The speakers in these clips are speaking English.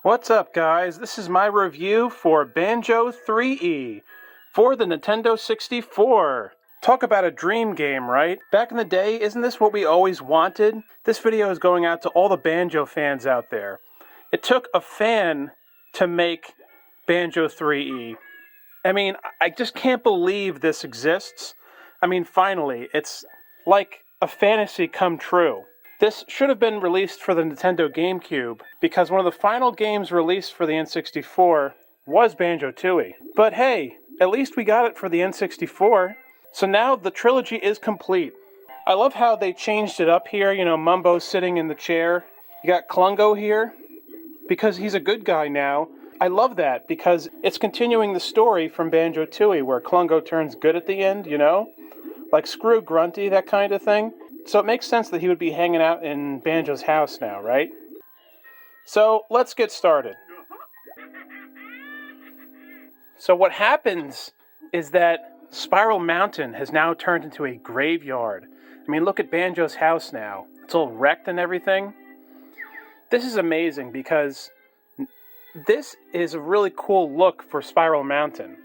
What's up, guys? This is my review for Banjo-THEEIE for the Nintendo 64. Talk about a dream game, right? Back in the day, isn't this what we always wanted? This video is going out to all the Banjo fans out there. It took a fan to make Banjo-THEEIE. I mean, I just can't believe this exists. I mean, finally, it's like a fantasy come true. This should have been released for the Nintendo GameCube, because one of the final games released for the N64 was Banjo-Tooie. But hey, at least we got it for the N64. So now the trilogy is complete. I love how they changed it up here, you know, Mumbo's sitting in the chair. You got Klungo here, because he's a good guy now. I love that, because it's continuing the story from Banjo-Tooie, where Klungo turns good at the end, you know? Like, screw Grunty, that kind of thing. So it makes sense that he would be hanging out in Banjo's house now, right? So let's get started. So what happens is that Spiral Mountain has now turned into a graveyard. I mean, look at Banjo's house now. It's all wrecked and everything. This is amazing because this is a really cool look for Spiral Mountain.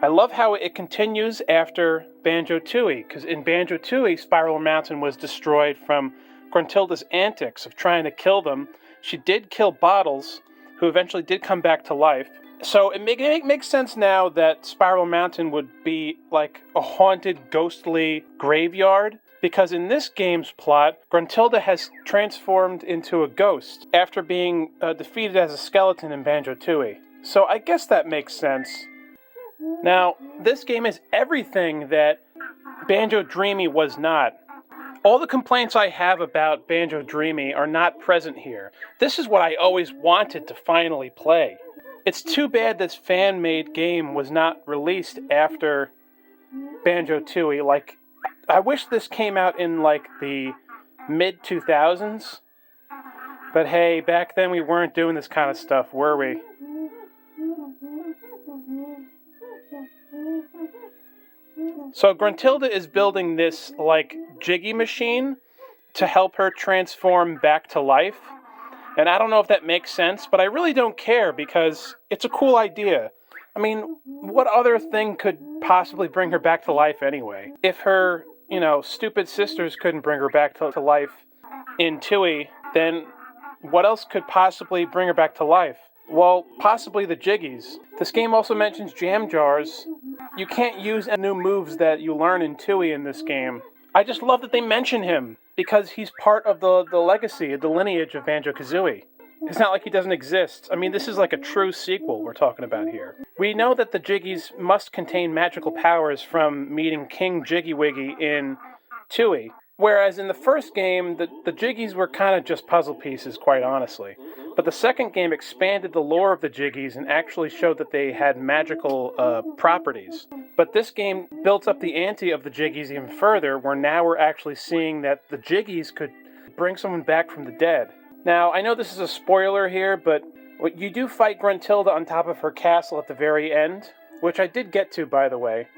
I love how it continues after Banjo-Tooie, because in Banjo-Tooie, Spiral Mountain was destroyed from Gruntilda's antics of trying to kill them. She did kill Bottles, who eventually did come back to life. So it makes sense now that Spiral Mountain would be like a haunted, ghostly graveyard, because in this game's plot, Gruntilda has transformed into a ghost after being defeated as a skeleton in Banjo-Tooie. So I guess that makes sense. Now, this game is everything that Banjo-Dreamy was not. All the complaints I have about Banjo-Dreamy are not present here. This is what I always wanted to finally play. It's too bad this fan-made game was not released after Banjo-Tooie. Like, I wish this came out in, like, the mid-2000s. But hey, back then we weren't doing this kind of stuff, were we? So Gruntilda is building this, like, jiggy machine to help her transform back to life. And I don't know if that makes sense, but I really don't care because it's a cool idea. I mean, what other thing could possibly bring her back to life anyway? If her, you know, stupid sisters couldn't bring her back to life in Tooie, then what else could possibly bring her back to life? Well, possibly the Jiggies. This game also mentions jam jars. You can't use any new moves that you learn in Tooie in this game. I just love that they mention him, because he's part of the legacy, the lineage of Banjo-Kazooie. It's not like he doesn't exist. I mean, this is like a true sequel we're talking about here. We know that the Jiggies must contain magical powers from meeting King Jiggy Wiggy in Tooie. Whereas in the first game, the Jiggies were kind of just puzzle pieces, quite honestly. But the second game expanded the lore of the Jiggies and actually showed that they had magical properties. But this game built up the ante of the Jiggies even further, where now we're actually seeing that the Jiggies could bring someone back from the dead. Now, I know this is a spoiler here, but you do fight Gruntilda on top of her castle at the very end, which I did get to, by the way.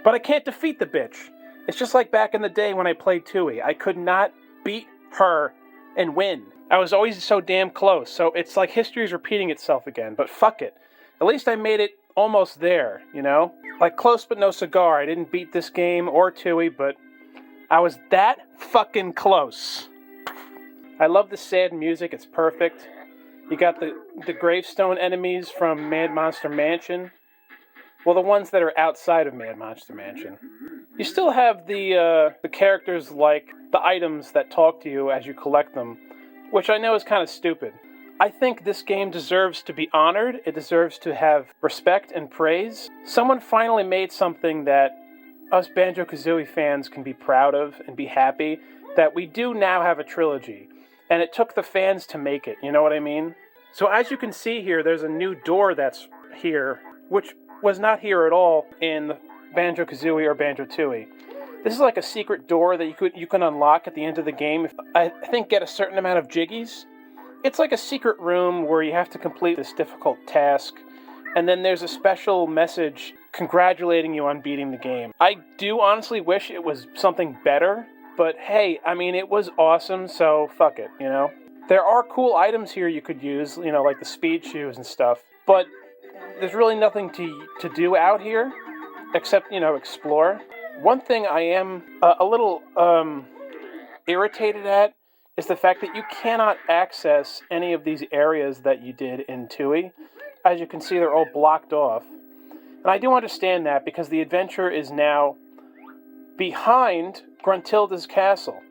But I can't defeat the bitch. It's just like back in the day when I played Tooie. I could not beat her and win. I was always so damn close, so it's like history is repeating itself again, but fuck it. At least I made it almost there, you know? Like close but no cigar. I didn't beat this game or Tooie, but I was that fucking close. I love the sad music, it's perfect. You got the gravestone enemies from Mad Monster Mansion. Well, the ones that are outside of Mad Monster Mansion. You still have the characters like the items that talk to you as you collect them, which I know is kind of stupid. I think this game deserves to be honored. It deserves to have respect and praise. Someone finally made something that us Banjo-Kazooie fans can be proud of and be happy that we do now have a trilogy. And it took the fans to make it, you know what I mean? So as you can see here, there's a new door that's here, which was not here at all in Banjo-Kazooie or Banjo-Tooie. This is like a secret door that you can unlock at the end of the game. If I think get a certain amount of Jiggies. It's like a secret room where you have to complete this difficult task, and then there's a special message congratulating you on beating the game. I do honestly wish it was something better, but hey, I mean, it was awesome, so fuck it, you know? There are cool items here you could use, like the speed shoes and stuff, but there's really nothing to do out here except, explore. One thing I am a little irritated at is the fact that you cannot access any of these areas that you did in THEEIE. As you can see, they're all blocked off. And I do understand that because the adventure is now behind Gruntilda's castle,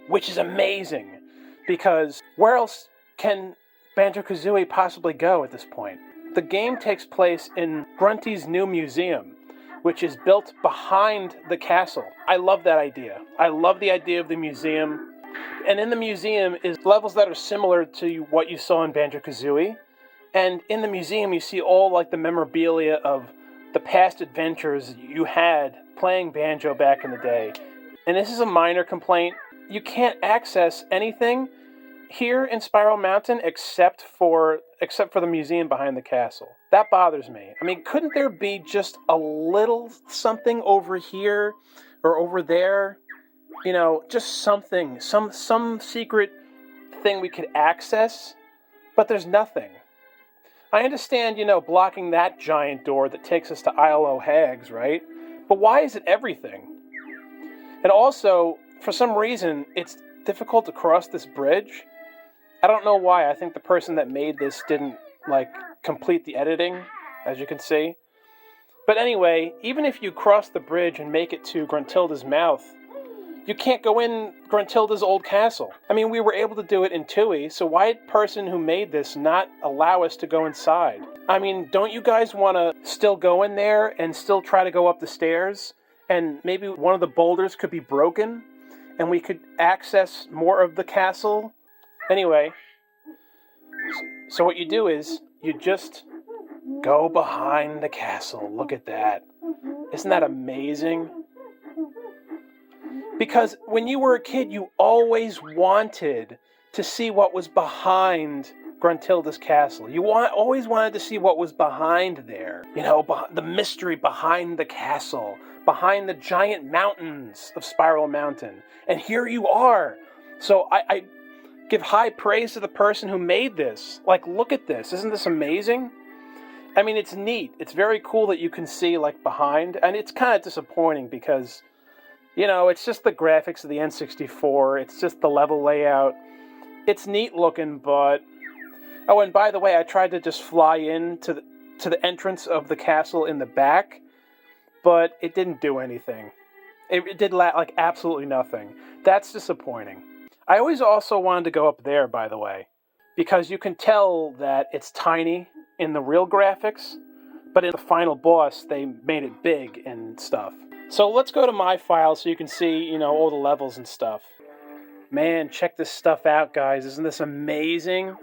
which is amazing, because where else can Banjo-Kazooie possibly go at this point? The game takes place in Grunty's new museum, which is built behind the castle. I love that idea. I love the idea of the museum. And in the museum is levels that are similar to what you saw in Banjo-Kazooie. And in the museum you see all like the memorabilia of the past adventures you had playing banjo back in the day. And this is a minor complaint. You can't access anything here in Spiral Mountain except for the museum behind the castle. That bothers me. I mean, couldn't there be just a little something over here or over there? Just something, some secret thing we could access, but there's nothing. I understand, blocking that giant door that takes us to Isle o' Hags, right? But why is it everything? And also, for some reason, it's difficult to cross this bridge. I don't know why. I think the person that made this didn't, complete the editing, as you can see. But anyway, even if you cross the bridge and make it to Gruntilda's mouth, you can't go in Gruntilda's old castle. I mean, we were able to do it in THEEIE, so why did the person who made this not allow us to go inside? I mean, don't you guys want to still go in there and still try to go up the stairs? And maybe one of the boulders could be broken, and we could access more of the castle? Anyway, so what you do is, you just go behind the castle. Look at that. Isn't that amazing? Because when you were a kid, you always wanted to see what was behind Gruntilda's castle. You always wanted to see what was behind there. The mystery behind the castle, behind the giant mountains of Spiral Mountain. And here you are. So I give high praise to the person who made this. Look at this. Isn't this amazing? I mean, it's neat. It's very cool that you can see, behind. And it's kind of disappointing because, it's just the graphics of the N64. It's just the level layout. It's neat looking, but... Oh, and by the way, I tried to just fly in to the entrance of the castle in the back, but it didn't do anything. It did, absolutely nothing. That's disappointing. I always also wanted to go up there, by the way, because you can tell that it's tiny in the real graphics, but in the final boss, they made it big and stuff. So let's go to my file so you can see, all the levels and stuff. Man, check this stuff out, guys. Isn't this amazing?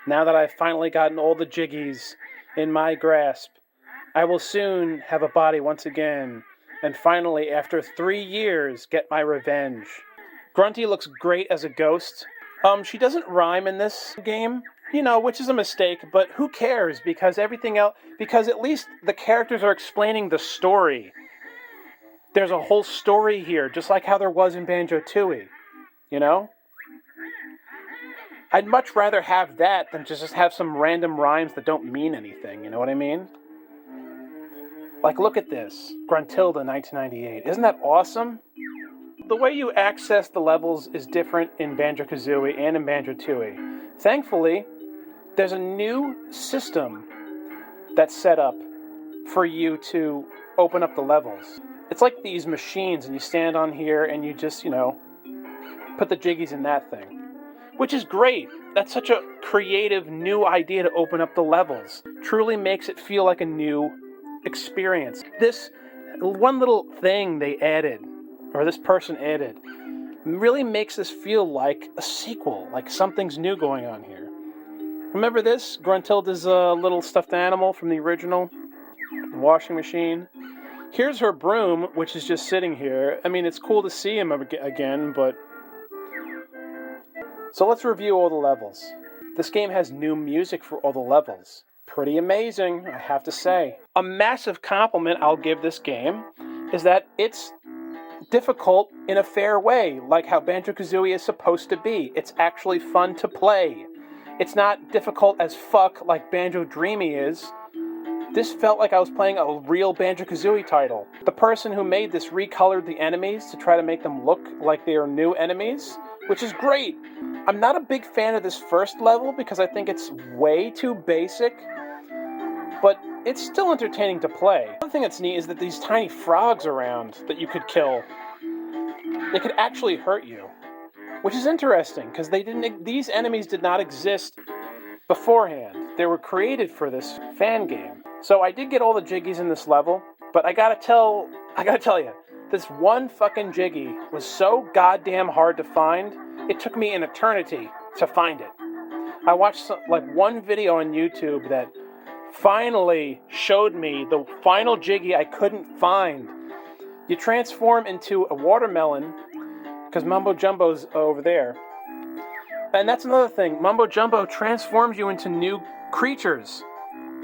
Now that I've finally gotten all the jiggies in my grasp, I will soon have a body once again, and finally, after 3 years, get my revenge. Grunty looks great as a ghost. She doesn't rhyme in this game, which is a mistake, but who cares, because everything else, because at least the characters are explaining the story. There's a whole story here, just like how there was in Banjo-Tooie, I'd much rather have that than just have some random rhymes that don't mean anything, you know what I mean? Look at this, Gruntilda 1998. Isn't that awesome? The way you access the levels is different in Banjo-Kazooie and in Banjo-Tooie. Thankfully, there's a new system that's set up for you to open up the levels. It's like these machines, and you stand on here and you just, put the jiggies in that thing. Which is great. That's such a creative, new idea to open up the levels. Truly makes it feel like a new experience. This one little thing they added, or this person added, really makes this feel like a sequel, like something's new going on here. Remember this? Gruntilda's little stuffed animal from the original washing machine. Here's her broom, which is just sitting here. I mean, it's cool to see him again, but... So let's review all the levels. This game has new music for all the levels. Pretty amazing, I have to say. A massive compliment I'll give this game is that it's difficult in a fair way, like how Banjo-Kazooie is supposed to be. It's actually fun to play. It's not difficult as fuck like Banjo-Dreamy is. This felt like I was playing a real Banjo-Kazooie title. The person who made this recolored the enemies to try to make them look like they are new enemies, which is great. I'm not a big fan of this first level because I think it's way too basic, but it's still entertaining to play. One thing that's neat is that these tiny frogs around that you could kill, they could actually hurt you, which is interesting because these enemies did not exist beforehand. They were created for this fan game. So I did get all the jiggies in this level, but I gotta tell you, this one fucking jiggy was so goddamn hard to find, it took me an eternity to find it. I watched one video on YouTube that finally showed me the final jiggy I couldn't find. You transform into a watermelon, because Mumbo Jumbo's over there. And that's another thing, Mumbo Jumbo transforms you into new creatures.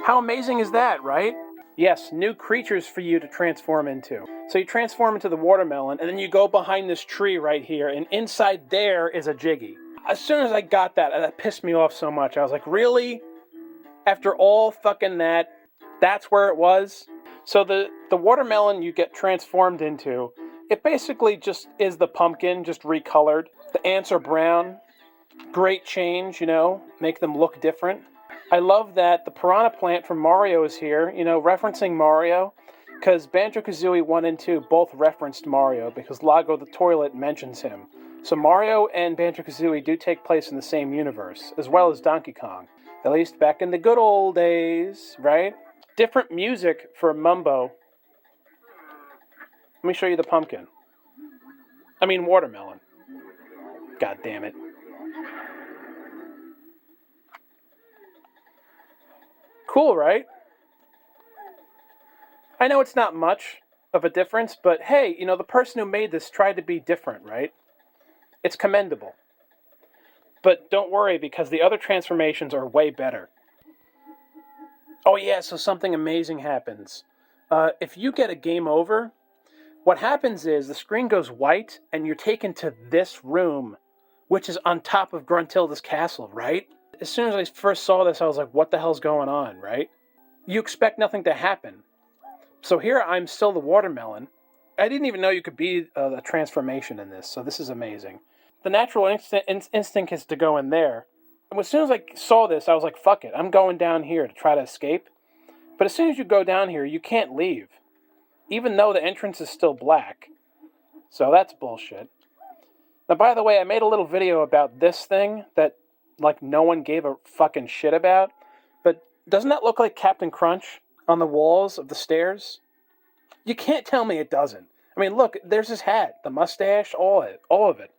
How amazing is that, right? Yes, new creatures for you to transform into. So you transform into the watermelon, and then you go behind this tree right here, and inside there is a jiggy. As soon as I got that, that pissed me off so much. I was like, really? After all fucking that, that's where it was? So the watermelon you get transformed into, it basically just is the pumpkin, just recolored. The ants are brown. Great change, make them look different. I love that the piranha plant from Mario is here, referencing Mario, because Banjo-Kazooie 1 and 2 both referenced Mario, because Lago the Toilet mentions him. So Mario and Banjo-Kazooie do take place in the same universe, as well as Donkey Kong. At least back in the good old days, right? Different music for Mumbo. Let me show you the pumpkin. I mean watermelon. God damn it. Cool, right? I know it's not much of a difference, but hey, the person who made this tried to be different, right? It's commendable. But don't worry, because the other transformations are way better. Oh yeah, so something amazing happens. If you get a game over, what happens is the screen goes white, and you're taken to this room, which is on top of Gruntilda's castle, right? As soon as I first saw this, I was like, what the hell's going on, right? You expect nothing to happen. So here I'm still the watermelon. I didn't even know you could be a transformation in this, so this is amazing. The natural instinct is to go in there. And as soon as I saw this, I was like, fuck it, I'm going down here to try to escape. But as soon as you go down here, you can't leave, even though the entrance is still black. So that's bullshit. Now, by the way, I made a little video about this thing that no one gave a fucking shit about. But doesn't that look like Captain Crunch on the walls of the stairs? You can't tell me it doesn't. I mean, look, there's his hat, the mustache, all of it.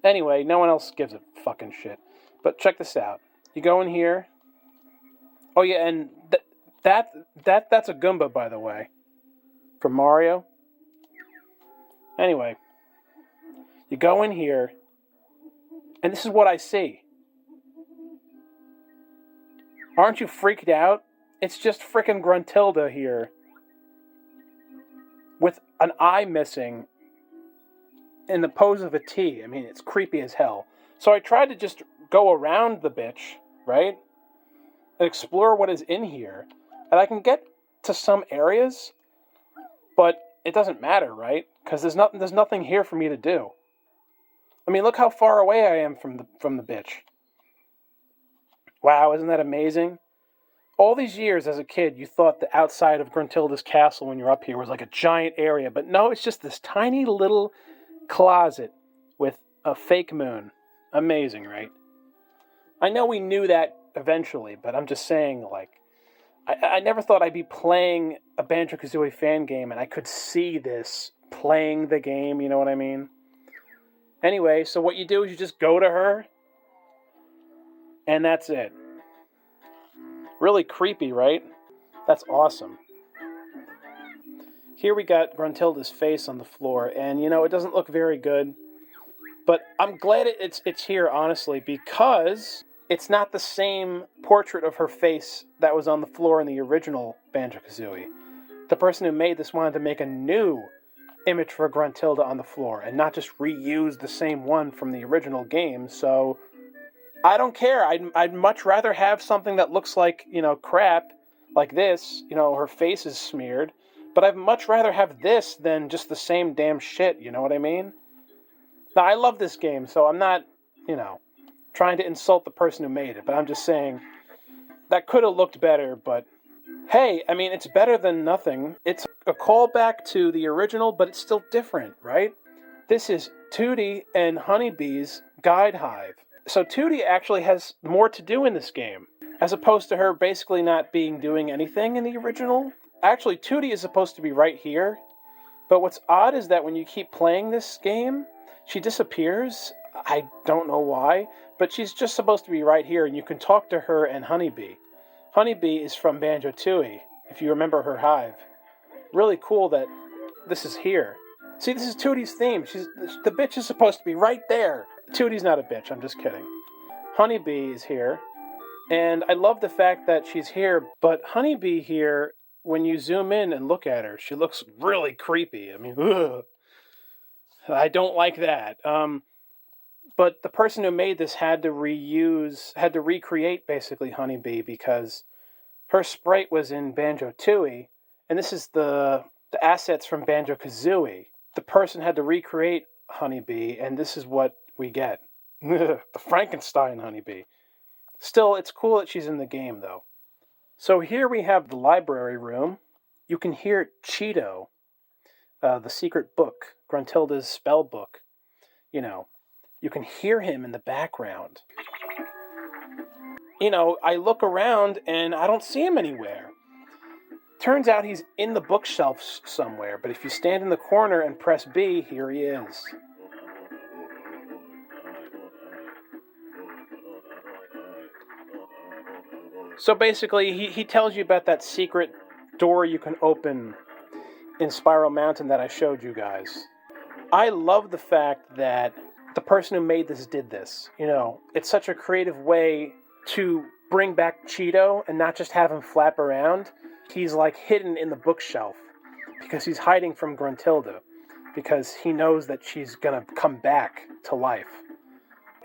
Anyway, no one else gives a fucking shit. But check this out. You go in here. Oh yeah, and that's a Goomba, by the way, from Mario. Anyway, you go in here, and this is what I see. Aren't you freaked out? It's just frickin' Gruntilda here, with an eye missing in the pose of a T. I mean, it's creepy as hell. So I tried to just go around the bitch, right? And explore what is in here. And I can get to some areas, but it doesn't matter, right? Because there's nothing here for me to do. I mean, look how far away I am from the bitch. Wow, isn't that amazing? All these years as a kid, you thought the outside of Gruntilda's castle when you're up here was like a giant area. But no, it's just this tiny little closet with a fake moon. Amazing, right? I know we knew that eventually, but I'm just saying, I never thought I'd be playing a Banjo-Kazooie fan game and I could see this playing the game, you know what I mean? Anyway, so what you do is you just go to her, and that's it. Really creepy, right? That's awesome. Here we got Gruntilda's face on the floor, and it doesn't look very good. But I'm glad it's here, honestly, because it's not the same portrait of her face that was on the floor in the original Banjo-Kazooie. The person who made this wanted to make a new image for Gruntilda on the floor and not just reuse the same one from the original game. So I don't care. I'd much rather have something that looks like, crap, like this. Her face is smeared. But I'd much rather have this than just the same damn shit, you know what I mean? Now, I love this game, so I'm not, trying to insult the person who made it, but I'm just saying that could have looked better, but hey, I mean, it's better than nothing. It's a callback to the original, but it's still different, right? This is Tootie and Honeybee's Guide Hive. So Tootie actually has more to do in this game, as opposed to her basically not doing anything in the original. Actually, Tootie is supposed to be right here, but what's odd is that when you keep playing this game, she disappears. I don't know why, but she's just supposed to be right here, and you can talk to her and Honeybee. Honeybee is from Banjo-Tooie, if you remember her hive. Really cool that this is here. See, this is Tootie's theme. The bitch is supposed to be right there. Tootie's not a bitch, I'm just kidding. Honeybee is here, and I love the fact that she's here, but Honeybee here, when you zoom in and look at her, she looks really creepy. I mean, ugh. I don't like that. But the person who made this had to recreate basically Honeybee because her sprite was in Banjo-Tooie, and this is the assets from Banjo-Kazooie. The person had to recreate Honeybee, and this is what we get. The Frankenstein Honeybee. Still, it's cool that she's in the game, though. So here we have the library room. You can hear Cheeto, the secret book, Gruntilda's spell book. You can hear him in the background. I look around and I don't see him anywhere. Turns out he's in the bookshelves somewhere, but if you stand in the corner and press B, here he is. So basically, he tells you about that secret door you can open in Spiral Mountain that I showed you guys. I love the fact that the person who made this did this. It's such a creative way to bring back Cheeto and not just have him flap around. He's like hidden in the bookshelf because he's hiding from Gruntilda because he knows that she's gonna come back to life.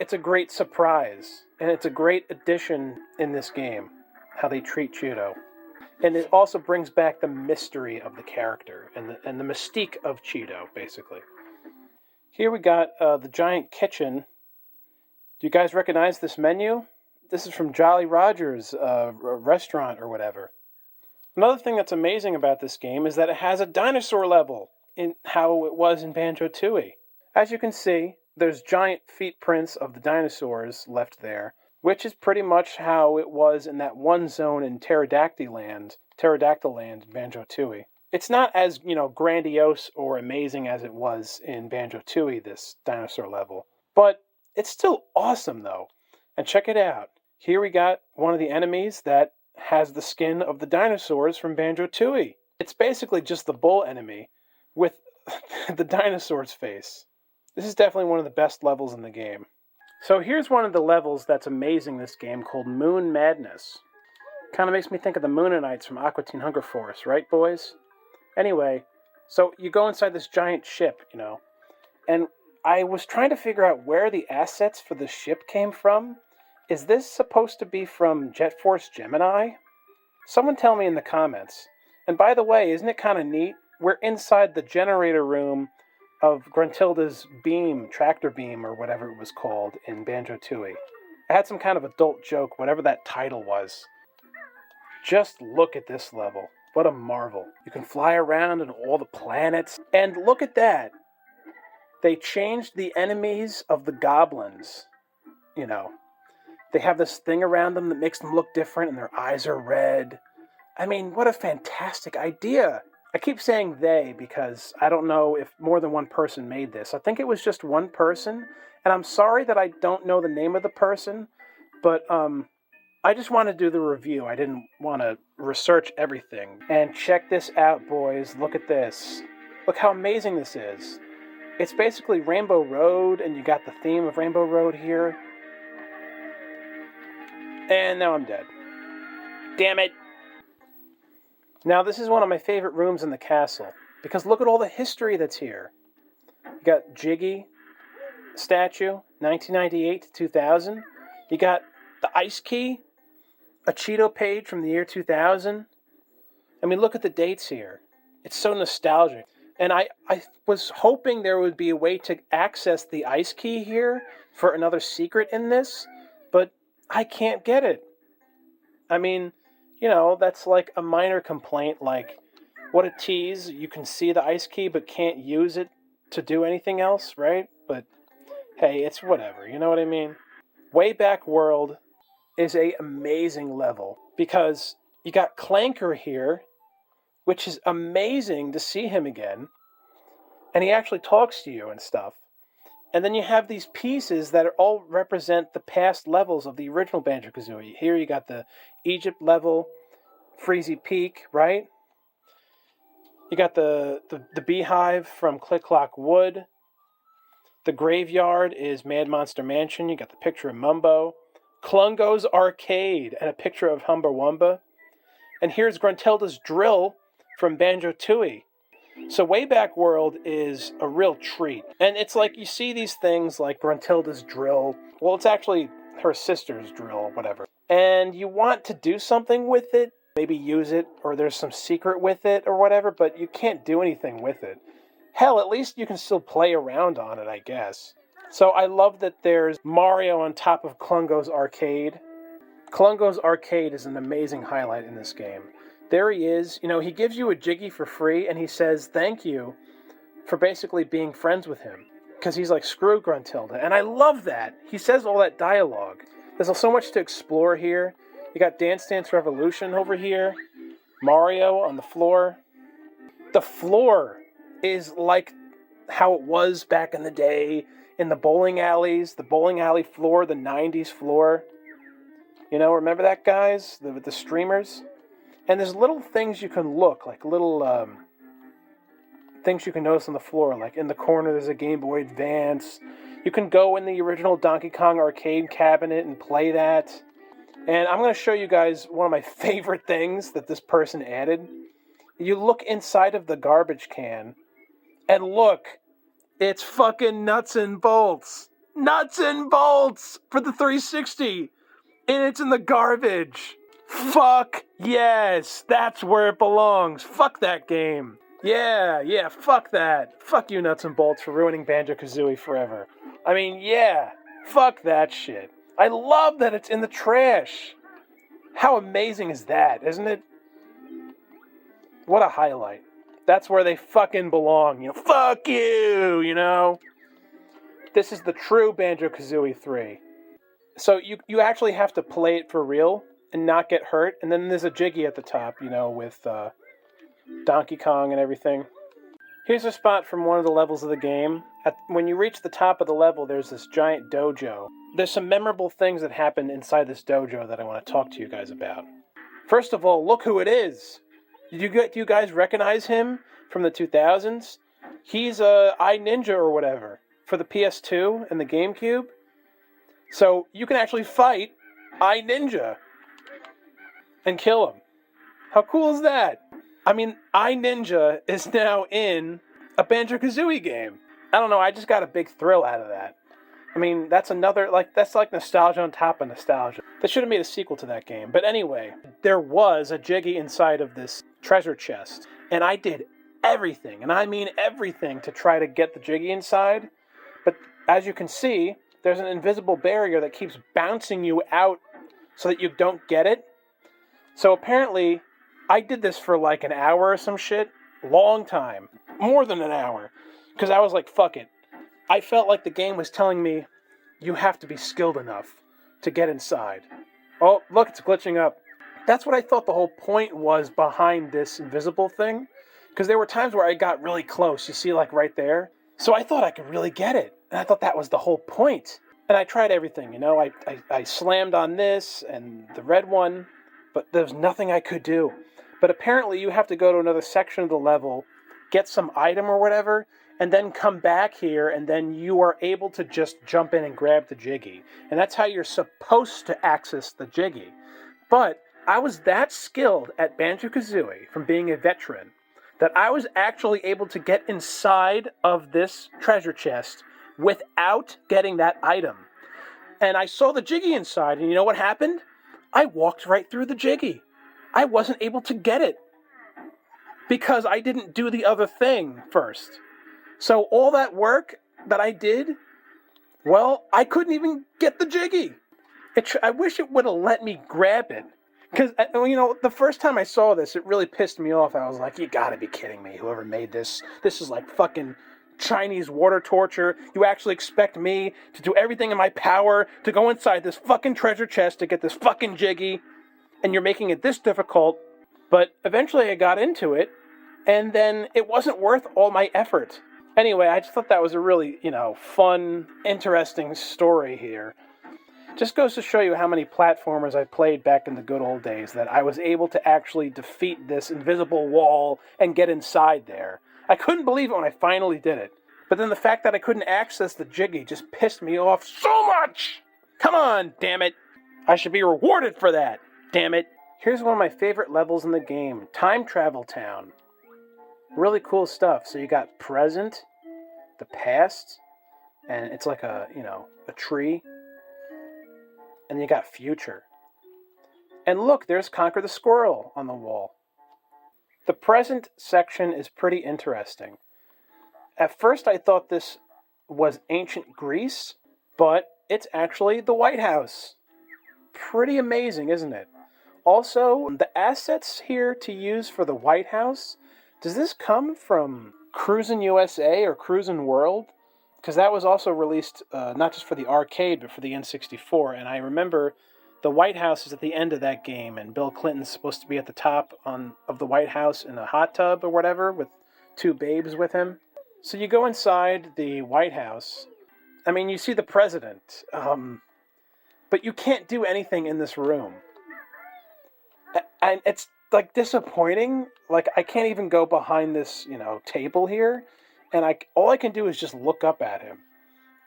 It's a great surprise, and it's a great addition in this game, how they treat Cheeto. And it also brings back the mystery of the character and the mystique of Cheeto, basically. Here we got the giant kitchen. Do you guys recognize this menu? This is from Jolly Roger's restaurant or whatever. Another thing that's amazing about this game is that it has a dinosaur level in how it was in Banjo-Tooie. As you can see, there's giant feet prints of the dinosaurs left there, which is pretty much how it was in that one zone in Pterodactyl Land in Banjo-Tooie. It's not as, grandiose or amazing as it was in Banjo-Tooie, this dinosaur level. But it's still awesome, though. And check it out. Here we got one of the enemies that has the skin of the dinosaurs from Banjo-Tooie. It's basically just the bull enemy with the dinosaur's face. This is definitely one of the best levels in the game. So here's one of the levels that's amazing in this game called Moon Madness. Kind of makes me think of the Moonanites from Aqua Teen Hunger Force, right, boys? Anyway, so you go inside this giant ship, and I was trying to figure out where the assets for the ship came from. Is this supposed to be from Jet Force Gemini? Someone tell me in the comments. And by the way, isn't it kind of neat? We're inside the generator room of Gruntilda's tractor beam, or whatever it was called in Banjo-Tooie. I had some kind of adult joke, whatever that title was. Just look at this level. What a marvel. You can fly around in all the planets. And look at that. They changed the enemies of the goblins. They have this thing around them that makes them look different and their eyes are red. I mean, what a fantastic idea. I keep saying they because I don't know if more than one person made this. I think it was just one person. And I'm sorry that I don't know the name of the person. But, I just want to do the review. I didn't want to research everything. And check this out, boys. Look at this. Look how amazing this is. It's basically Rainbow Road, and you got the theme of Rainbow Road here. And now I'm dead. Damn it. Now, this is one of my favorite rooms in the castle. because look at all the history that's here. You got Jiggy statue, 1998 to 2000. You got the Ice Key, a Cheeto page from the year 2000. I mean, look at the dates here. It's so nostalgic. And I was hoping there would be a way to access the Ice Key here for another secret in this, but I can't get it. I mean, you know, that's like a minor complaint, like, what a tease. You can see the Ice Key but can't use it to do anything else, right? But hey, it's whatever, you know what I mean? Way Back World is a amazing level because you got Clanker here, which is amazing to see him again, and he actually talks to you and stuff. And then you have these pieces that all represent the past levels of the original Banjo-Kazooie. Here you got the Egypt level, Freezy Peak, right? You got the beehive from Click Clock Wood. The graveyard is Mad Monster Mansion. You got the picture of Mumbo. Klungo's Arcade and a picture of Humba Wumba. And here's Gruntilda's drill from Banjo-Tooie. So Way Back World is a real treat. And it's like you see these things like Gruntilda's drill. Well, it's actually her sister's drill or whatever. And you want to do something with it, maybe use it, or there's some secret with it or whatever, but you can't do anything with it. Hell, at least you can still play around on it, I guess. So I love that there's Mario on top of Klungo's Arcade. Klungo's Arcade is an amazing highlight in this game. There he is. You know, he gives you a Jiggy for free, and he says thank you for basically being friends with him. Because he's like, screw Gruntilda. And I love that. He says all that dialogue. There's so much to explore here. You got Dance Dance Revolution over here. Mario on the floor. The floor is like how it was back in the day in the bowling alleys. The bowling alley floor, the 90s floor. You know, remember that, guys? With the streamers? And there's little things you can look, like little things you can notice on the floor. Like in the corner, there's a Game Boy Advance. You can go in the original Donkey Kong arcade cabinet and play that. And I'm going to show you guys one of my favorite things that this person added. You look inside of the garbage can, and look, it's fucking Nuts and Bolts. Nuts and Bolts for the 360. And it's in the garbage. Fuck yes, that's where it belongs. Fuck that game. Yeah, fuck that. Fuck you, Nuts and Bolts, for ruining Banjo-Kazooie forever. I mean, yeah, fuck that shit. I love that it's in the trash. How amazing is that, isn't it? What a highlight. That's where they fucking belong, you know. Fuck you, you know. This is the true Banjo-Kazooie 3. So you actually have to play it for real and not get hurt. And then there's a Jiggy at the top, you know, with Donkey Kong and everything. Here's a spot from one of the levels of the game. When you reach the top of the level, there's this giant dojo. There's some memorable things that happen inside this dojo that I want to talk to you guys about. First of all, look who it is. Do you guys recognize him from the 2000s? He's iNinja or whatever for the PS2 and the GameCube. So you can actually fight iNinja and kill him. How cool is that? I mean, iNinja is now in a Banjo-Kazooie game. I don't know, I just got a big thrill out of that. I mean, that's like nostalgia on top of nostalgia. They should have made a sequel to that game. But anyway, there was a Jiggy inside of this treasure chest. And I did everything, and I mean everything, to try to get the Jiggy inside. But as you can see, there's an invisible barrier that keeps bouncing you out so that you don't get it. So apparently, I did this for like an hour or some shit. Long time. More than an hour. Because I was like, fuck it. I felt like the game was telling me, you have to be skilled enough to get inside. Oh, look, it's glitching up. That's what I thought the whole point was behind this invisible thing. Because there were times where I got really close. You see, like right there? So I thought I could really get it. And I thought that was the whole point. And I tried everything, you know. I slammed on this and the red one. But there's nothing I could do. But apparently you have to go to another section of the level, get some item or whatever, and then come back here, and then you are able to just jump in and grab the Jiggy. And that's how you're supposed to access the Jiggy. But I was that skilled at Banjo-Kazooie, from being a veteran, that I was actually able to get inside of this treasure chest without getting that item. And I saw the Jiggy inside, and you know what happened? I walked right through the Jiggy. I wasn't able to get it because I didn't do the other thing first. So all that work that I did, well, I couldn't even get the Jiggy. I wish it would have let me grab it. Because, you know, the first time I saw this, it really pissed me off. I was like, you gotta be kidding me, whoever made this. This is like fucking Chinese water torture. You actually expect me to do everything in my power to go inside this fucking treasure chest to get this fucking Jiggy, and you're making it this difficult. But eventually I got into it, and then it wasn't worth all my effort. Anyway, I just thought that was a really, fun, interesting story here. Just goes to show you how many platformers I played back in the good old days, that I was able to actually defeat this invisible wall and get inside there. I couldn't believe it when I finally did it. But then the fact that I couldn't access the Jiggy just pissed me off so much! Come on, damn it! I should be rewarded for that, damn it! Here's one of my favorite levels in the game, Time Travel Town. Really cool stuff. So you got present, the past, and it's like a tree. And you got future. And look, there's Conquer the Squirrel on the wall. The present section is pretty interesting. At first I thought this was ancient Greece, but it's actually the White House. Pretty amazing, isn't it? Also, the assets here to use for the White House, does this come from Cruisin' USA or Cruisin' World? Because that was also released not just for the arcade, but for the N64. And I remember the White House is at the end of that game, and Bill Clinton's supposed to be at the top of the White House in a hot tub or whatever, with two babes with him. So you go inside the White House. I mean, you see the president, but you can't do anything in this room. And it's, like, disappointing. Like, I can't even go behind this, table here. And all I can do is just look up at him.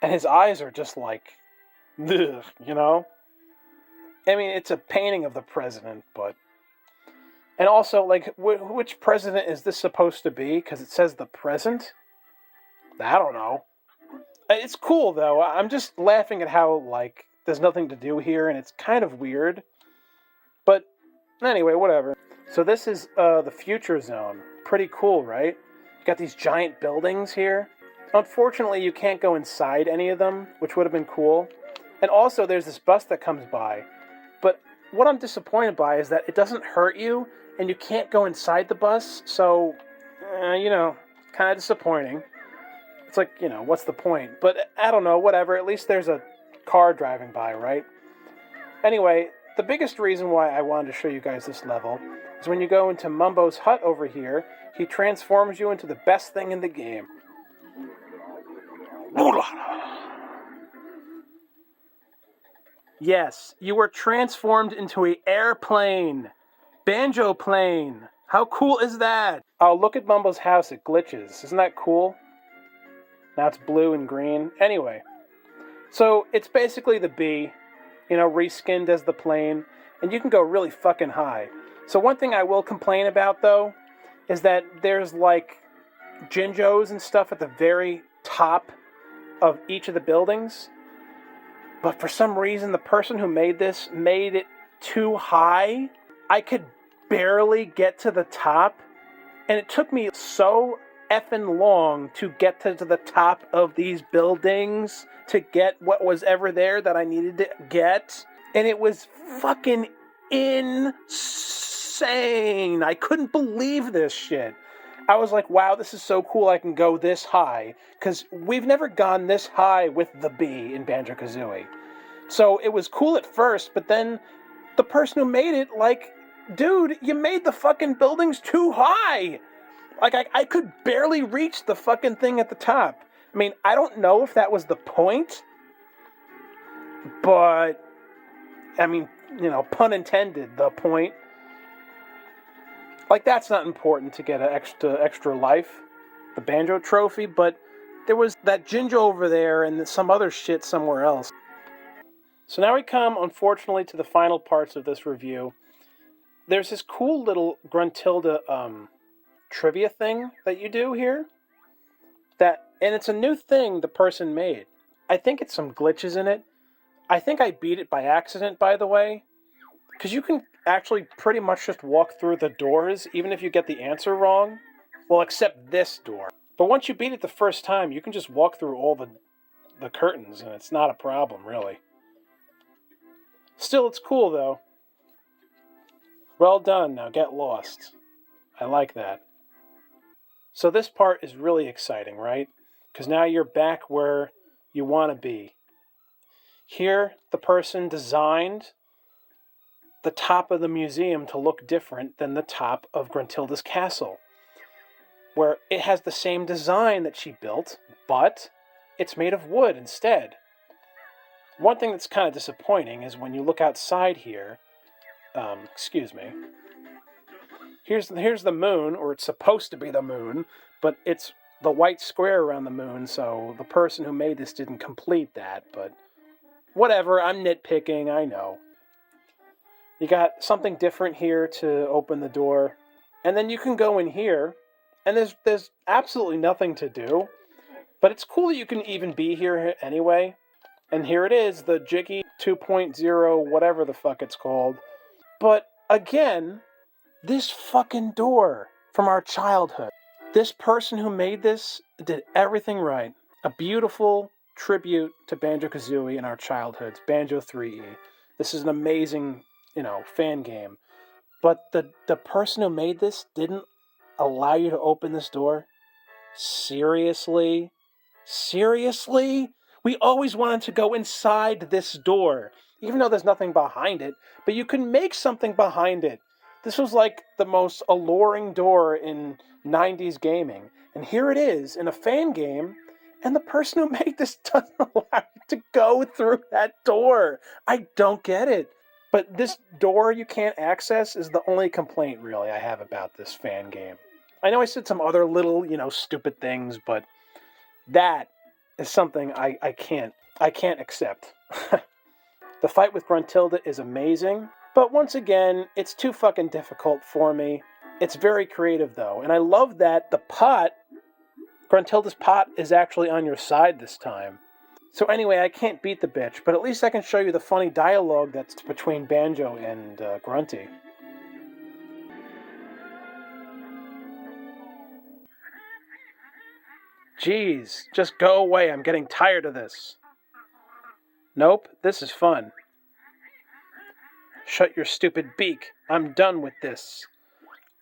And his eyes are just like, ugh, I mean, it's a painting of the president, but... And also, like, which president is this supposed to be? Because it says the present? I don't know. It's cool, though. I'm just laughing at how, like, there's nothing to do here, and it's kind of weird. But, anyway, whatever. So this is the future zone. Pretty cool, right? You got these giant buildings here. Unfortunately, you can't go inside any of them, which would have been cool. And also, there's this bus that comes by. But what I'm disappointed by is that it doesn't hurt you, and you can't go inside the bus, so, kind of disappointing. It's like, what's the point? But I don't know, whatever. At least there's a car driving by, right? Anyway, the biggest reason why I wanted to show you guys this level is when you go into Mumbo's hut over here, he transforms you into the best thing in the game. Yes, you were transformed into an airplane. Banjo plane. How cool is that? Oh, look at Mumbo's house. It glitches. Isn't that cool? Now it's blue and green. Anyway. So, it's basically the bee, reskinned as the plane. And you can go really fucking high. So one thing I will complain about, though, is that there's, like, Jinjos and stuff at the very top of each of the buildings. But for some reason, the person who made this made it too high. I could barely get to the top. And it took me so effing long to get to the top of these buildings to get what was ever there that I needed to get. And it was fucking insane. I couldn't believe this shit. I was like, wow, this is so cool I can go this high. Because we've never gone this high with the bee in Banjo-Kazooie. So it was cool at first, but then the person who made it, like, dude, you made the fucking buildings too high. Like, I could barely reach the fucking thing at the top. I mean, I don't know if that was the point. But, I mean, pun intended, the point. Like, that's not important to get an extra life, the Banjo trophy, but there was that Jinjo over there and some other shit somewhere else. So now we come, unfortunately, to the final parts of this review. There's this cool little Gruntilda trivia thing that you do here. And it's a new thing the person made. I think it's some glitches in it. I think I beat it by accident, by the way. Because you can actually pretty much just walk through the doors, even if you get the answer wrong. Well, except this door. But once you beat it the first time, you can just walk through all the curtains, and it's not a problem, really. Still, it's cool, though. Well done, now get lost. I like that. So this part is really exciting, right? Because now you're back where you want to be. Here, the person designed the top of the museum to look different than the top of Gruntilda's castle, where it has the same design that she built, but it's made of wood instead. One thing that's kind of disappointing is when you look outside here, excuse me, here's the moon, or it's supposed to be the moon, but it's the white square around the moon, so the person who made this didn't complete that, but whatever, I'm nitpicking, I know. You got something different here to open the door, and then you can go in here, and there's absolutely nothing to do, but it's cool that you can even be here anyway. And here it is, the Jiggy 2.0, whatever the fuck it's called. But again, this fucking door from our childhood. This person who made this did everything right. A beautiful tribute to Banjo-Kazooie in our childhoods, Banjo-THEEIE. This is an amazing, fan game. But the person who made this didn't allow you to open this door? Seriously? Seriously? We always wanted to go inside this door, even though there's nothing behind it, but you can make something behind it. This was like the most alluring door in 90s gaming. And here it is in a fan game, and the person who made this doesn't allow you to go through that door. I don't get it. But this door you can't access is the only complaint, really, I have about this fan game. I know I said some other little, stupid things, but that is something I can't accept. The fight with Gruntilda is amazing, but once again, it's too fucking difficult for me. It's very creative, though, and I love that the pot, Gruntilda's pot, is actually on your side this time. So anyway, I can't beat the bitch, but at least I can show you the funny dialogue that's between Banjo and Grunty. Jeez, just go away, I'm getting tired of this. Nope, this is fun. Shut your stupid beak, I'm done with this.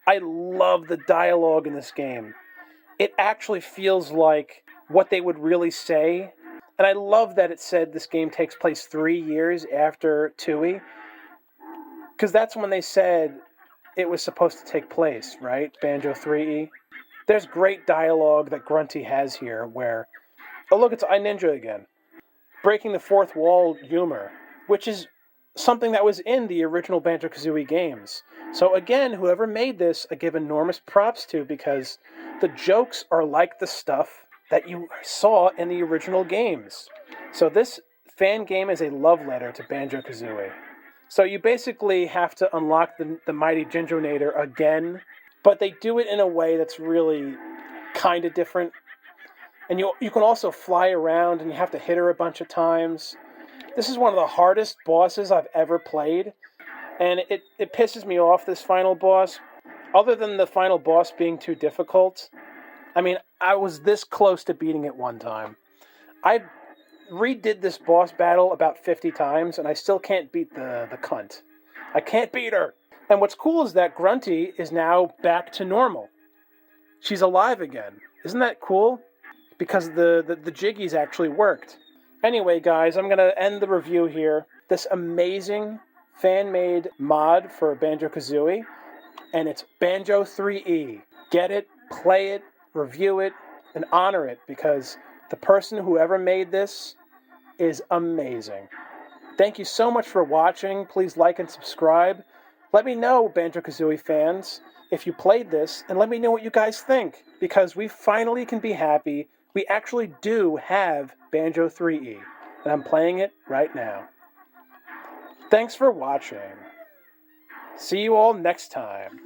I love the dialogue in this game. It actually feels like what they would really say. And I love that it said this game takes place 3 years after Tooie. Because that's when they said it was supposed to take place, right? Banjo-THEEIE. There's great dialogue that Grunty has here where, oh look, it's iNinja again. Breaking the fourth wall humor, which is something that was in the original Banjo-Kazooie games. So again, whoever made this, I give enormous props to, because the jokes are like the stuff that you saw in the original games. So this fan game is a love letter to Banjo-Kazooie. So you basically have to unlock the Mighty Ginjonator again, but they do it in a way that's really kind of different. And you can also fly around, and you have to hit her a bunch of times. This is one of the hardest bosses I've ever played, and it pisses me off, this final boss. Other than the final boss being too difficult, I mean, I was this close to beating it one time. I redid this boss battle about 50 times, and I still can't beat the cunt. I can't beat her! And what's cool is that Grunty is now back to normal. She's alive again. Isn't that cool? Because the jiggies actually worked. Anyway, guys, I'm going to end the review here. This amazing fan-made mod for Banjo-Kazooie, and it's Banjo-THEEIE. Get it, play it, review it, and honor it, because the person who ever made this is amazing. Thank you so much for watching. Please like and subscribe. Let me know, Banjo-Kazooie fans, if you played this, and let me know what you guys think, because we finally can be happy. We actually do have Banjo-THEEIE, and I'm playing it right now. Thanks for watching. See you all next time.